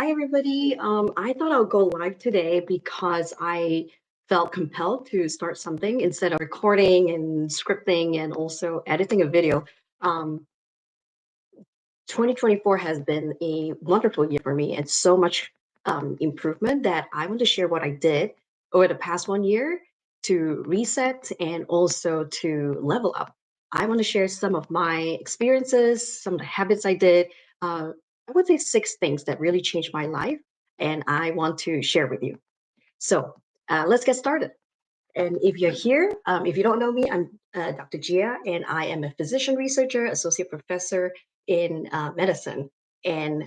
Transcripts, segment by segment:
Hi, everybody. I thought I'll go live today because I felt compelled to start something instead of recording and scripting and also editing a video. Um, 2024 has been a wonderful year for me and so much improvement that I want to share what I did over the past 1 year to reset and also to level up. I want to share some of my experiences, some of the habits I did. I would say 6 things that really changed my life, and I want to share with you. So let's get started. And if you're here, if you don't know me, I'm Dr. Gia, and I am a physician researcher, associate professor in medicine. And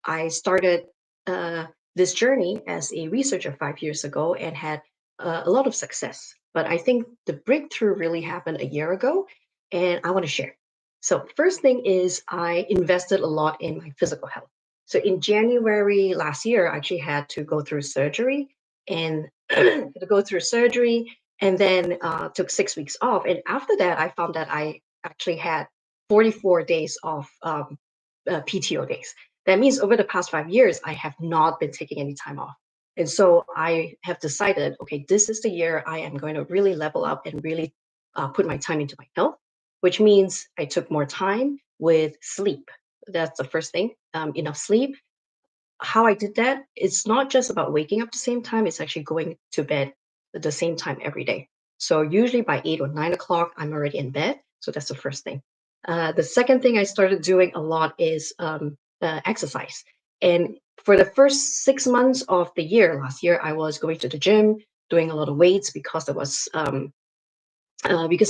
I started uh, this journey as a researcher 5 years ago and had a lot of success. But I think the breakthrough really happened a year ago, and I want to share. So, first thing is I invested a lot in my physical health. So, in January last year, I actually had to go through surgery and to go through surgery and then took 6 weeks off. And after that, I found that I actually had 44 days of PTO days. That means over the past 5 years, I have not been taking any time off. And so I have decided, okay, this is the year I am going to really level up and really put my time into my health, which means I took more time with sleep. That's the first thing, enough sleep. How I did that, it's not just about waking up at the same time, it's actually going to bed at the same time every day. So usually by 8 or 9 o'clock, I'm already in bed. So that's the first thing. The second thing I started doing a lot is exercise. And for the first 6 months of the year, last year, I was going to the gym, doing a lot of weights because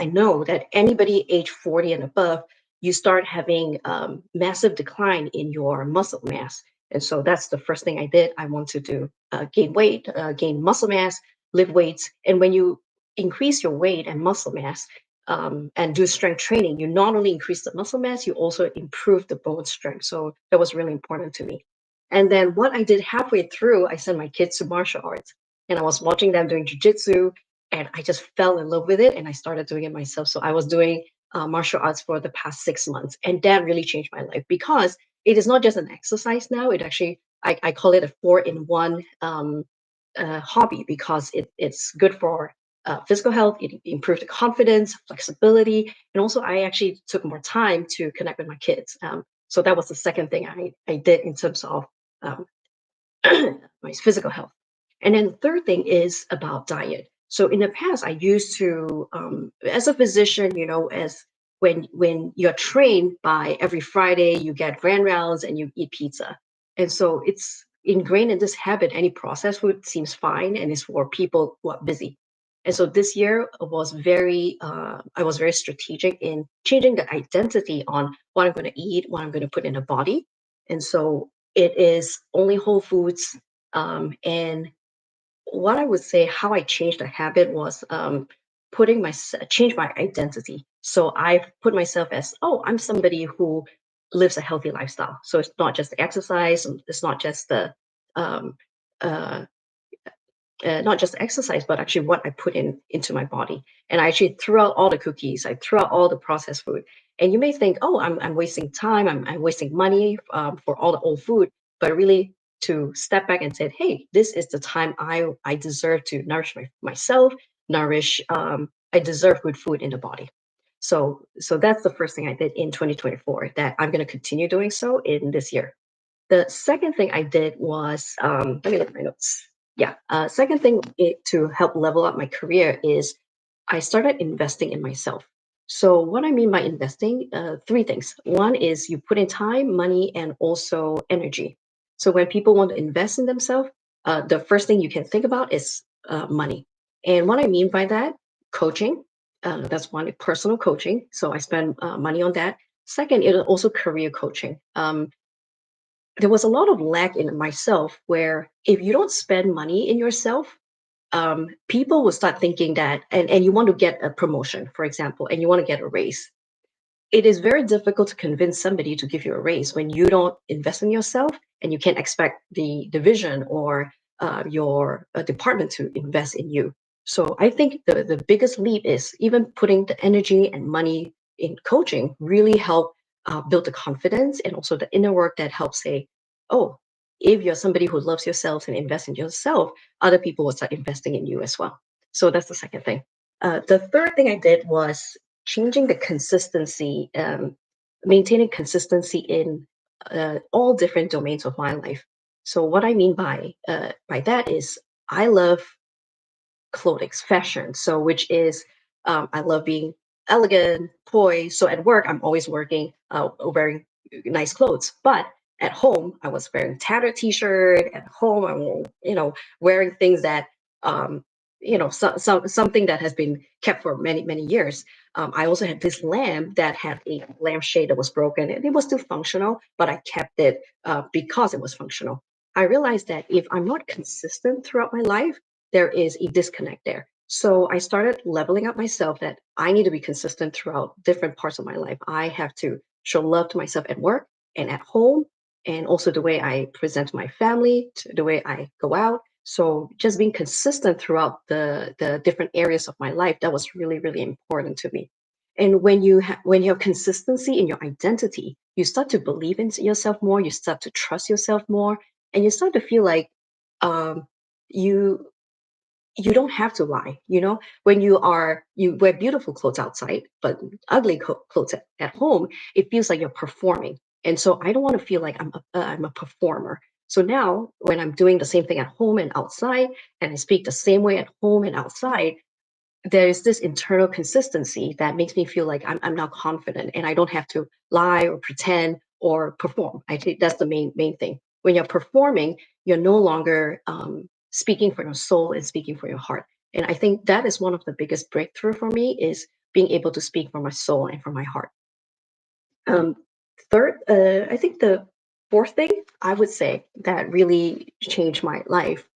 I know that anybody age 40 and above, you start having massive decline in your muscle mass. And so that's the first thing I did. I want to do gain weight, gain muscle mass, lift weights. And when you increase your weight and muscle mass and do strength training, you not only increase the muscle mass, you also improve the bone strength. So that was really important to me. And then what I did halfway through, I sent my kids to martial arts and I was watching them doing jujitsu and I just fell in love with it and I started doing it myself. So I was doing martial arts for the past 6 months, and that really changed my life because it is not just an exercise now. It actually I call it a four-in-one hobby because it's good for physical health. It improved the confidence, flexibility, and also I actually took more time to connect with my kids. So that was the second thing I did in terms of um, my physical health. And then the third thing is about diet. So in the past, I used to, as a physician, as when you're trained by every Friday, you get grand rounds and you eat pizza. And so it's ingrained in this habit. Any processed food seems fine and it's for people who are busy. And so this year I was very strategic in changing the identity on what I'm going to eat, what I'm going to put in the body. And so it is only whole foods. And what I would say, how I changed the habit was change my identity. So I've put myself as, oh, I'm somebody who lives a healthy lifestyle. So it's not just the exercise, and it's um, uh, not just the exercise, but actually what I put into my body. And I actually threw out all the cookies. I threw out all the processed food. And you may think, oh, I'm wasting time. I'm wasting money for all the old food. But really, to step back and say, hey, this is the time I deserve to nourish myself, I deserve good food in the body. So that's the first thing I did in 2024 that I'm going to continue doing so in this year. The second thing I did was, let me look at my notes. Yeah, second thing to help level up my career is I started investing in myself. So what I mean by investing, three things. One is you put in time, money, and also energy. So when people want to invest in themselves, the first thing you can think about is money. And what I mean by that, coaching. That's one, personal coaching. So I spend money on that. Second, it is also career coaching. There was a lot of lack in myself where if you don't spend money in yourself, people will start thinking that, and you want to get a promotion, for example, and you want to get a raise. It is very difficult to convince somebody to give you a raise when you don't invest in yourself and you can't expect the division or your department to invest in you. So I think the biggest leap is even putting the energy and money in coaching really help build the confidence and also the inner work that helps say, oh, if you're somebody who loves yourself and invests in yourself, other people will start investing in you as well. So that's the second thing. The third thing I did was changing the consistency, maintaining consistency in all different domains of my life. So what I mean by that is I love clothing, fashion. So which is I love being elegant, poised. So at work, I'm always working, wearing nice clothes. But at home, I was wearing tattered t-shirt. At home, I'm wearing things that something that has been kept for many years. I also had this lamp that had a lampshade that was broken, and it was still functional, but I kept it because it was functional. I realized that if I'm not consistent throughout my life, there is a disconnect there. So I started leveling up myself that I need to be consistent throughout different parts of my life. I have to show love to myself at work and at home, and also the way I present to my family, to the way I go out. So just being consistent throughout the different areas of my life, that was really important to me. And when you have consistency in your identity, you start to believe in yourself more. You start to trust yourself more, and you start to feel like um, you you don't have to lie. When you wear beautiful clothes outside but ugly clothes at home, it feels like you're performing. And so I don't want to feel like I'm a performer. So now when I'm doing the same thing at home and outside, and I speak the same way at home and outside, there's this internal consistency that makes me feel like I'm now confident, and I don't have to lie or pretend or perform. I think that's the main thing. When you're performing, you're no longer speaking for your soul and speaking for your heart. And I think that is one of the biggest breakthrough for me, is being able to speak for my soul and for my heart. Um, Third, I think the fourth thing I would say that really changed my life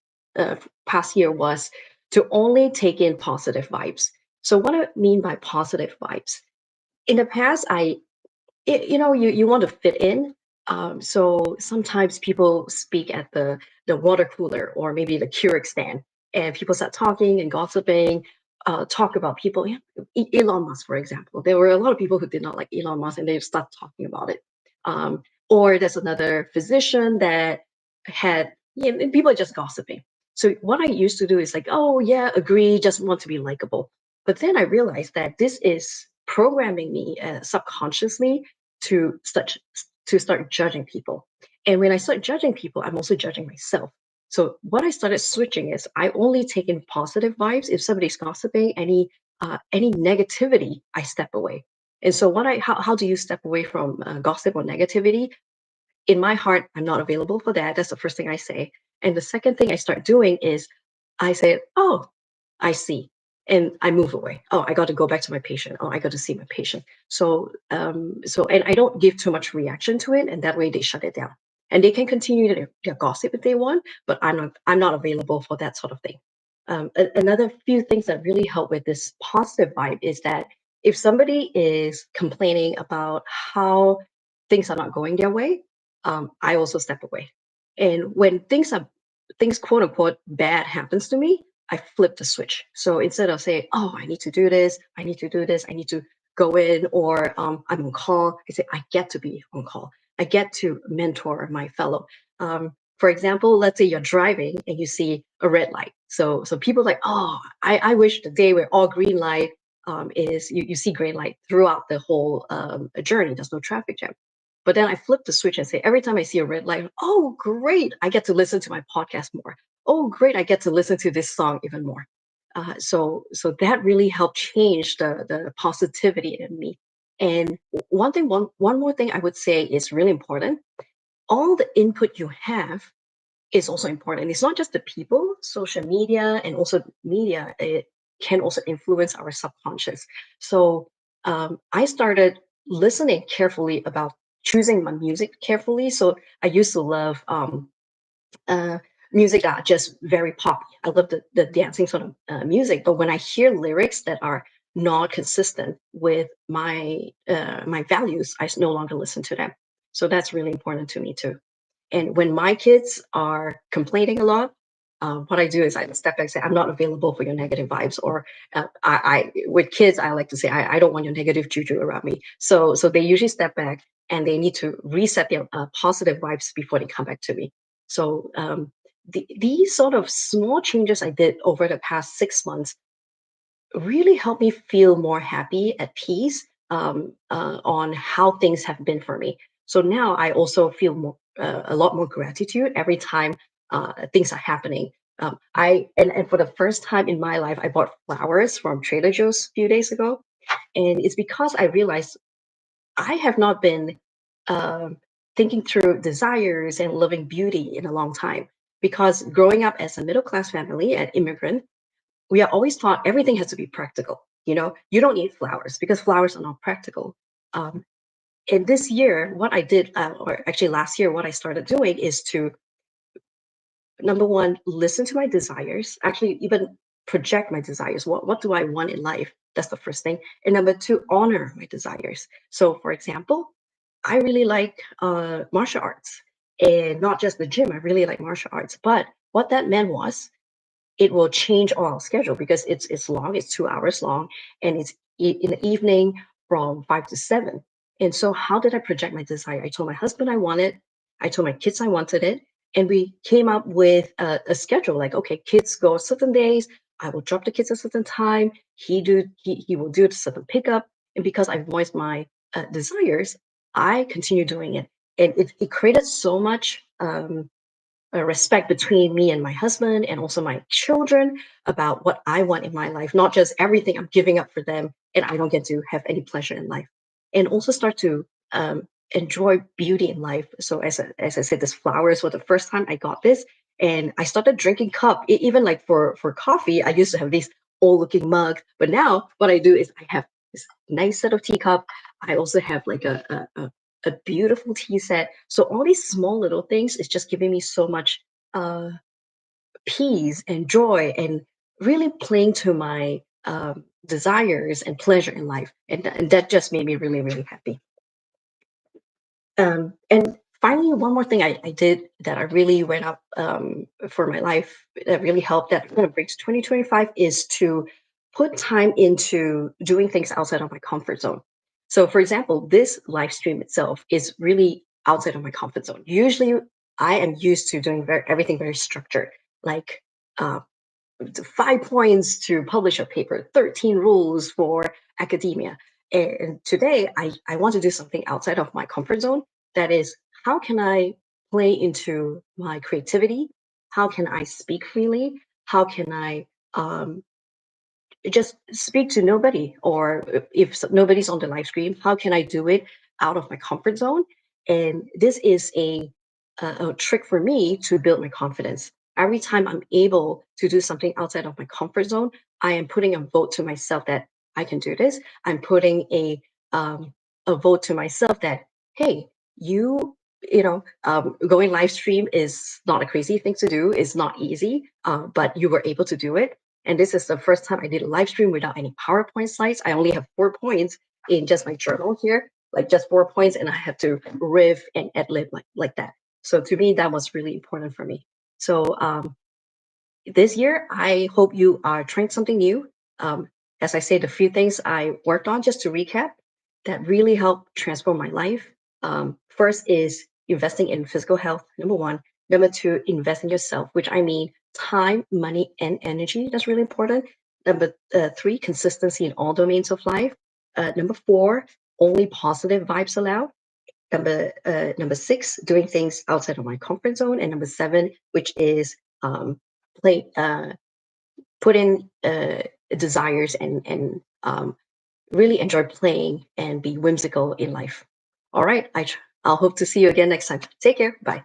past year was to only take in positive vibes. So what I mean by positive vibes, in the past, you want to fit in. So sometimes people speak at the water cooler or maybe the Keurig stand, and people start talking and gossiping, talk about people. Yeah, Elon Musk, for example, there were a lot of people who did not like Elon Musk, and they start talking about it. Or there's another physician that had, and people are just gossiping. So what I used to do is like, oh yeah, agree, just want to be likable. But then I realized that this is programming me subconsciously to start judging people. And when I start judging people, I'm also judging myself. So what I started switching is I only take in positive vibes. If somebody's gossiping, any negativity, I step away. And so how do you step away from gossip or negativity? In my heart, I'm not available for that. That's the first thing I say. And the second thing I start doing is I say, oh, I see. And I move away. Oh, I got to go back to my patient. Oh, I got to see my patient. And I don't give too much reaction to it, and that way they shut it down. And they can continue their gossip if they want, but I'm not available for that sort of thing. Another few things that really help with this positive vibe is that if somebody is complaining about how things are not going their way, I also step away. And when things quote unquote bad happens to me, I flip the switch. So instead of saying, "Oh, I need to do this, I need to do this, I need to go in," or "I'm on call," I say, "I get to be on call. I get to mentor my fellow." For example, let's say you're driving and you see a red light. So people are like, "Oh, I wish the day where all green light is you see green light throughout the whole journey. There's no traffic jam." But then I flip the switch and say, every time I see a red light, oh, great, I get to listen to my podcast more. Oh, great, I get to listen to this song even more. So that really helped change the positivity in me. And one more thing I would say is really important. All the input you have is also important. It's not just the people, social media, and also media. It can also influence our subconscious. So I started listening carefully about choosing my music carefully. So I used to love uh, music that are just very poppy. I love the dancing sort of music. But when I hear lyrics that are not consistent with my values, I no longer listen to them. So that's really important to me too. And when my kids are complaining a lot, what I do is I step back and say, I'm not available for your negative vibes. Or with kids, I like to say, I don't want your negative juju around me. So they usually step back and they need to reset their positive vibes before they come back to me. So these sort of small changes I did over the past 6 months really helped me feel more happy, at peace, on how things have been for me. So now I also feel a lot more gratitude every time things are happening. And for the first time in my life, I bought flowers from Trader Joe's a few days ago, and it's because I realized I have not been um, thinking through desires and loving beauty in a long time. Because growing up as a middle class family and immigrant, we are always taught everything has to be practical. You don't need flowers because flowers are not practical. Um, and this year, what I did, or actually last year, what I started doing is to, number one, listen to my desires, actually even project my desires. What do I want in life? That's the first thing. And number two, honor my desires. So, for example, I really like martial arts, and not just the gym. I really like martial arts. But what that meant was it will change our schedule because it's long. It's 2 hours long, and it's in the evening from 5 to 7. And so, how did I project my desire? I told my husband I wanted. I told my kids I wanted it, and we came up with a schedule. Like, okay, kids go certain days. I will drop the kids at a certain time. He will do a certain pickup, and because I voiced my desires, I continue doing it, and it created so much. Respect between me and my husband and also my children about what I want in my life, not just everything I'm giving up for them and I don't get to have any pleasure in life. And also start to enjoy beauty in life. So as I said, this flowers was the first time I got this, and I started drinking cup. Even like for coffee, I used to have these old looking mug, but now what I do is I have this nice set of teacup. I also have like a beautiful tea set. So all these small little things is just giving me so much uh, peace and joy, and really playing to my desires and pleasure in life. And that just made me really, really happy. And finally, one more thing I did that I really went up for my life that really helped, that kind of brings 2025, is to put time into doing things outside of my comfort zone. So, for example, this live stream itself is really outside of my comfort zone. Usually, I am used to doing everything very structured, like uh, 5 points to publish a paper, 13 rules for academia. And today, I want to do something outside of my comfort zone. That is, how can I play into my creativity? How can I speak freely? How can I just speak to nobody? Or if nobody's on the live stream, how can I do it out of my comfort zone? And this is a trick for me to build my confidence. Every time I'm able to do something outside of my comfort zone, I am putting a vote to myself that I can do this. I'm putting a vote to myself that, hey, going live stream is not a crazy thing to do. It's not easy, but you were able to do it. And this is the first time I did a live stream without any PowerPoint slides. I only have 4 points in just my journal here, like just 4 points, and I have to riff and ad lib like that. So to me, that was really important for me. So this year, I hope you are trying something new. As I said, the few things I worked on, just to recap, that really helped transform my life. First is investing in physical health, number one. Number two, invest in yourself, which I mean time, money, and energy. That's really important. Number three, consistency in all domains of life. Number four, only positive vibes allowed. Number six, doing things outside of my comfort zone. And number seven, which is play put in desires and really enjoy playing and be whimsical in life. All right, I'll hope to see you again next time. Take care. Bye.